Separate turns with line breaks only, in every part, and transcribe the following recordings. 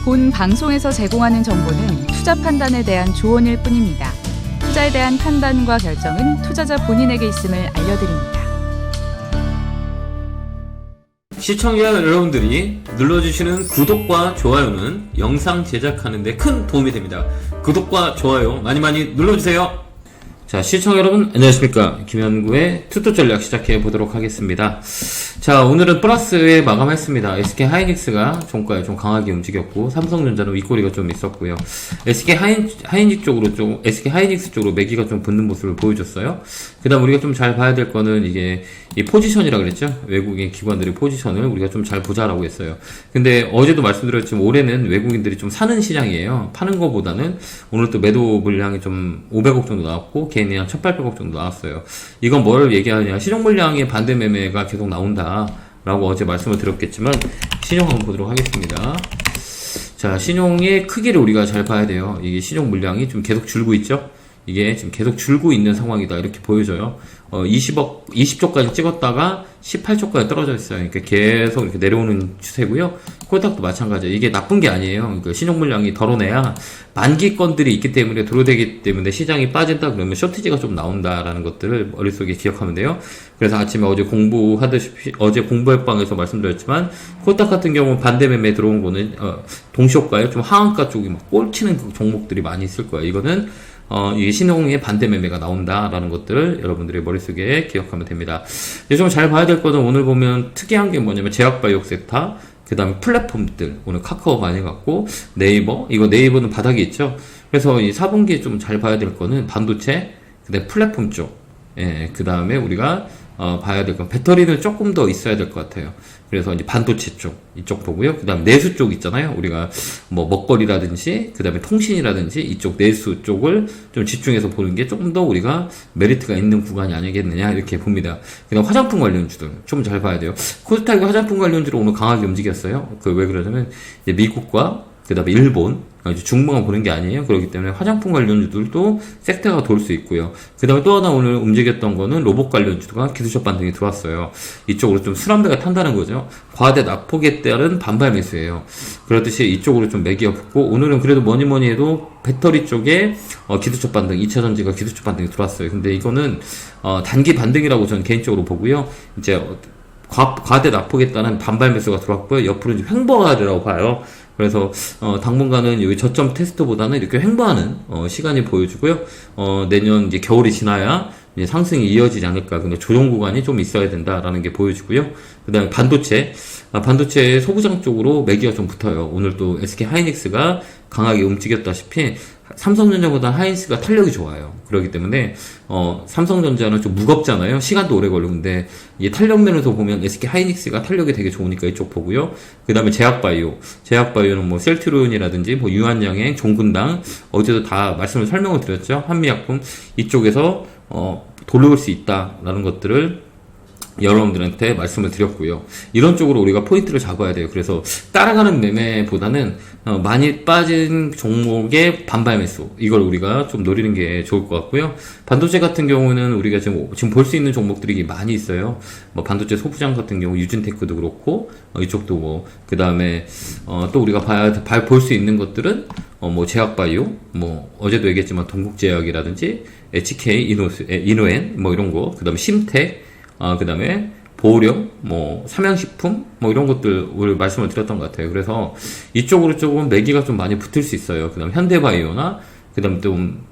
본 방송에서 제공하는 정보는 투자 판단에 대한 조언일 뿐입니다. 투자에 대한 판단과 결정은 투자자 본인에게 있음을 알려드립니다.
시청자 여러분들이 눌러주시는 구독과 좋아요는 영상 제작하는 데 큰 도움이 됩니다. 구독과 좋아요 많이 눌러주세요. 자, 시청자 여러분 안녕하십니까. 김현구의 투투 전략 시작해 보도록 하겠습니다. 자, 오늘은 플러스에 마감했습니다. SK 하이닉스가 종가에 좀 강하게 움직였고, 삼성전자는 윗꼬리가 좀 있었고요. SK 하이닉스 쪽으로 매기가 좀 붙는 모습을 보여줬어요. 그 다음 우리가 좀 잘 봐야 될 거는 이게 이 포지션이라 그랬죠. 외국인 기관들의 포지션을 우리가 좀 잘 보자라고 했어요. 근데 어제도 말씀드렸지만 올해는 외국인들이 좀 사는 시장이에요. 파는 거보다는 오늘 또 매도 물량이 좀 500억 정도 나왔고, 개인이 한 1800억 정도 나왔어요. 이건 뭘 얘기하느냐. 시중 물량의 반대 매매가 계속 나온다 라고 어제 말씀을 드렸겠지만, 신용 한번 보도록 하겠습니다. 자, 신용의 크기를 우리가 잘 봐야 돼요. 이게 신용 물량이 좀 계속 줄고 있죠. 이게 지금 계속 줄고 있는 상황이다 이렇게 보여져요. 20조까지 찍었다가 18조까지 떨어져 있어요. 그러니까 계속 이렇게 내려오는 추세고요. 코스닥도 마찬가지예요. 이게 나쁜 게 아니에요. 그러니까 신용 물량이 덜어내야 만기권들이 있기 때문에 도로되기 때문에 시장이 빠진다 그러면 쇼티지가 좀 나온다라는 것들을 머릿속에 기억하면 돼요. 그래서 아침에 어제 공부할 방에서 말씀드렸지만, 코스닥 같은 경우는 반대 매매 들어온 거는 동시효과에 좀 하한가 쪽이 막 꼴치는 그 종목들이 많이 있을 거예요. 이거는 이게 신용의 반대 매매가 나온다라는 것들을 여러분들의 머릿속에 기억하면 됩니다. 좀 잘 봐야 될 거는 오늘 보면 특이한 게 뭐냐면 제약바이오 섹터, 그 다음에 플랫폼들, 오늘 카카오 많이 갔고, 이거 네이버는 바닥이 있죠. 그래서 이 4분기에 좀 잘 봐야 될 거는 반도체, 그 다음에 플랫폼 쪽, 그 다음에 우리가 봐야 될 건 배터리는 조금 더 있어야 될 것 같아요. 그래서 이제 반도체 쪽, 이쪽 보고요. 그 다음 내수 쪽 있잖아요. 우리가 뭐 먹거리라든지, 그 다음에 통신이라든지, 이쪽 내수 쪽을 좀 집중해서 보는 게 조금 더 우리가 메리트가 있는 구간이 아니겠느냐, 이렇게 봅니다. 그 다음 화장품 관련주들 좀 잘 봐야 돼요. 코스닥이 화장품 관련주로 오늘 강하게 움직였어요. 왜 그러냐면, 이제 미국과 그 다음에 일본, 중국만 보는 게 아니에요. 그렇기 때문에 화장품 관련주들도 섹터가 돌 수 있고요. 그 다음에 또 하나 오늘 움직였던 거는 로봇 관련주가 기술적 반등이 들어왔어요. 이쪽으로 좀 술안배가 탄다는 거죠. 과대 낙폭에 따른 반발 매수예요. 그렇듯이 이쪽으로 좀 매기어 붙고, 오늘은 그래도 뭐니 해도 배터리 쪽에 기술적 반등, 2차전지가 기술적 반등이 들어왔어요. 근데 이거는 단기 반등이라고 저는 개인적으로 보고요. 이제 과대 낙폭에 따른 반발 매수가 들어왔고요. 옆으로 이제 횡보하리라고 봐요. 그래서 당분간은 여기 저점 테스트보다는 이렇게 횡보하는 시간이 보여주고요. 내년 이제 겨울이 지나야 이제 상승이 이어지지 않을까. 근데 조정 구간이 좀 있어야 된다라는 게 보여주고요. 그다음에 반도체 소부장 쪽으로 매기가 좀 붙어요. 오늘 또 SK 하이닉스가 강하게 움직였다시피 삼성전자보다 하이닉스가 탄력이 좋아요. 그렇기 때문에 삼성전자는 좀 무겁잖아요. 시간도 오래 걸리는데 이 탄력 면에서 보면 SK 하이닉스가 탄력이 되게 좋으니까 이쪽 보고요. 그 다음에 제약바이오는 뭐 셀트리온이라든지 뭐 유한양행, 종근당, 어제도 다 설명을 드렸죠. 한미약품 이쪽에서 돌아올 수 있다라는 것들을 여러분들한테 말씀을 드렸고요. 이런 쪽으로 우리가 포인트를 잡아야 돼요. 그래서 따라가는 매매보다는 많이 빠진 종목의 반발 매수, 이걸 우리가 좀 노리는 게 좋을 것 같고요. 반도체 같은 경우는 우리가 지금 볼 수 있는 종목들이 많이 있어요. 뭐 반도체 소부장 같은 경우 유진테크도 그렇고, 이쪽도 그 다음에 또 우리가 볼 수 있는 것들은 뭐 제약바이오, 뭐 어제도 얘기했지만 동국제약이라든지 HK 이노엔 뭐 이런 거, 그 다음에 심텍, 그 다음에 보령, 뭐 삼양식품, 뭐 이런 것들 우리 말씀을 드렸던 것 같아요. 그래서 이쪽으로 조금 매기가 좀 많이 붙을 수 있어요. 그 다음 현대바이오나, 그 다음 좀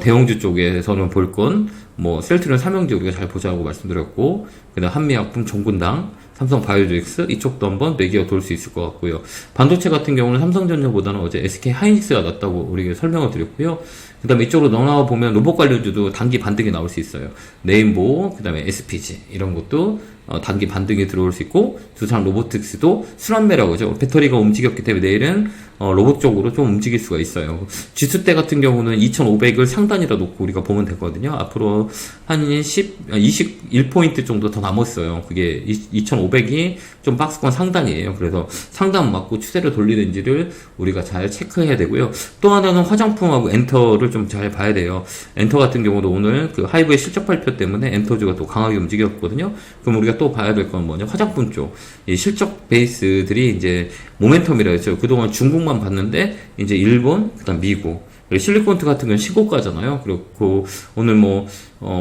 대형주 쪽에서는 볼 건 뭐 셀트리온, 삼양지 우리가 잘 보자고 말씀드렸고, 그 다음 한미약품, 종근당, 삼성바이오직스 이쪽도 한번 매기가 돌 수 있을 것 같고요. 반도체 같은 경우는 삼성전자보다는 어제 SK 하이닉스가 낫다고 우리가 설명을 드렸고요. 그 다음에 이쪽으로 넘어가 보면 로봇 관련주도 단기 반등이 나올 수 있어요. 네임보, 그 다음에 SPG 이런 것도 단기 반등이 들어올 수 있고, 두산 로보틱스도 순환매라고 하죠. 배터리가 움직였기 때문에 내일은 로봇 쪽으로 좀 움직일 수가 있어요. 지수대 같은 경우는 2500을 상단이라 놓고 우리가 보면 되거든요. 앞으로 한 21포인트 정도 더 남았어요. 그게 2500이 좀 박스권 상단이에요. 그래서 상단 맞고 추세를 돌리는지를 우리가 잘 체크해야 되고요. 또 하나는 화장품하고 엔터를 좀 잘 봐야 돼요. 엔터 같은 경우도 오늘 그 하이브의 실적 발표 때문에 엔터주가 또 강하게 움직였거든요. 그럼 우리가 우리가 또 봐야 될 건 뭐냐? 화장품 쪽. 이 실적 베이스들이 이제 모멘텀이라 했죠. 그동안 중국만 봤는데 이제 일본, 그다음 미국. 실리콘트 같은 건 시고가잖아요. 그렇고 오늘 뭐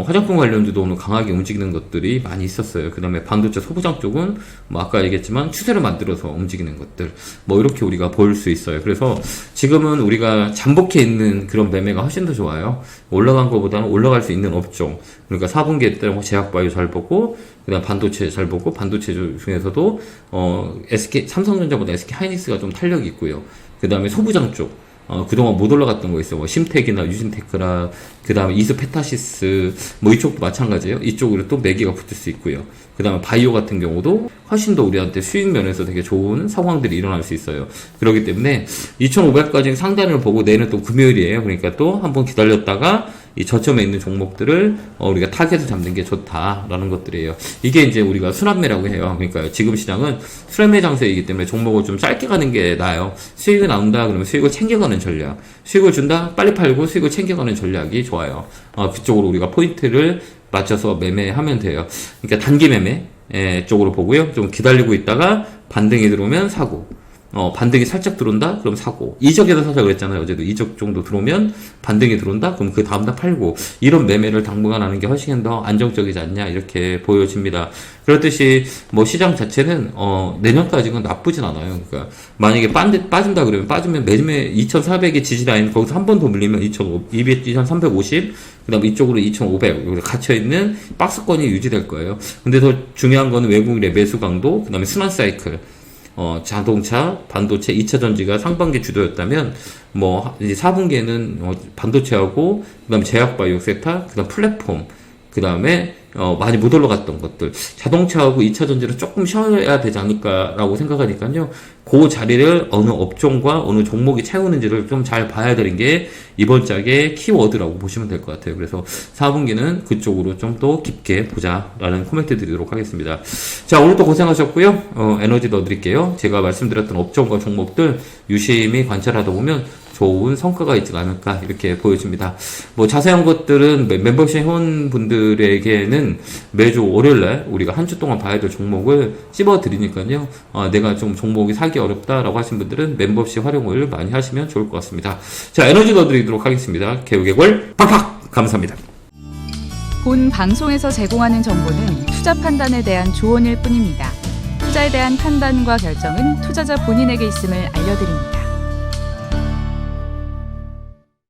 화장품 관련주도 오늘 강하게 움직이는 것들이 많이 있었어요. 그 다음에 반도체 소부장 쪽은 뭐 아까 얘기했지만 추세를 만들어서 움직이는 것들 뭐 이렇게 우리가 볼 수 있어요. 그래서 지금은 우리가 잠복해 있는 그런 매매가 훨씬 더 좋아요. 올라간 것보다는 올라갈 수 있는 업종. 그러니까 4분기에 때는 제약바이오 잘 보고 그다음 반도체 잘 보고 반도체 중에서도 SK 삼성전자보다 SK 하이닉스가 좀 탄력이 있고요. 그 다음에 소부장 쪽. 그동안 못 올라갔던 거 있어요. 뭐, 심텍이나 유진테크나, 그 다음에 이스페타시스, 뭐, 이쪽도 마찬가지예요. 이쪽으로 또 매기가 붙을 수 있고요. 그 다음에 바이오 같은 경우도 훨씬 더 우리한테 수익 면에서 되게 좋은 상황들이 일어날 수 있어요. 그렇기 때문에 2,500까지 상단을 보고 내일은 또 금요일이에요. 그러니까 또 한번 기다렸다가 이 저점에 있는 종목들을 우리가 타겟을 잡는 게 좋다라는 것들이에요. 이게 이제 우리가 순환매라고 해요. 그러니까 지금 시장은 순환매 장세이기 때문에 종목을 좀 짧게 가는 게 나아요. 수익이 나온다 그러면 수익을 챙겨가는 전략. 수익을 준다 빨리 팔고 수익을 챙겨가는 전략이 좋아요. 그쪽으로 우리가 포인트를 맞춰서 매매하면 돼요. 그러니까 단기 매매 쪽으로 보고요. 좀 기다리고 있다가 반등이 들어오면 사고. 반등이 살짝 들어온다? 그럼 사고. 이적에도 사자 그랬잖아요. 어제도 이적 정도 들어오면 반등이 들어온다? 그럼 그 다음날 팔고. 이런 매매를 당분간 하는 게 훨씬 더 안정적이지 않냐? 이렇게 보여집니다. 그렇듯이 뭐 시장 자체는 내년까지는 나쁘진 않아요. 그러니까 만약에 빠진다 그러면 빠지면 매매 2,400의 지지라인 거기서 한 번 더 물리면 2,350 그다음에 이쪽으로 2,500 여기 갇혀 있는 박스권이 유지될 거예요. 근데 더 중요한 거는 외국인의 매수 강도, 그다음에 순환 사이클. 자동차, 반도체, 2차 전지가 상반기 주도였다면, 뭐, 이제 4분기에는 반도체하고, 그 다음에 제약바이오 섹터, 그 다음 플랫폼, 그 다음에, 많이 못 올라갔던 것들. 자동차하고 2차 전지를 조금 쉬어야 되지 않을까라고 생각하니까요. 그 자리를 어느 업종과 어느 종목이 채우는지를 좀 잘 봐야 되는 게 이번 짝의 키워드라고 보시면 될 것 같아요. 그래서 4분기는 그쪽으로 좀 더 깊게 보자라는 코멘트 드리도록 하겠습니다. 자, 오늘도 고생하셨고요. 에너지 넣어드릴게요. 제가 말씀드렸던 업종과 종목들 유심히 관찰하다 보면 좋은 성과가 있지 않을까 이렇게 보여집니다. 뭐 자세한 것들은 멤버십 회원분들에게는 매주 월요일날 우리가 한 주 동안 봐야 될 종목을 찝어드리니까요. 내가 좀 종목이 사기 어렵다라고 하신 분들은 멤버십 활용을 많이 하시면 좋을 것 같습니다. 자, 에너지 넣어드리도록 하겠습니다. 개우개골 팍팍 감사합니다.
본 방송에서 제공하는 정보는 투자 판단에 대한 조언일 뿐입니다. 투자에 대한 판단과 결정은 투자자 본인에게 있음을 알려드립니다.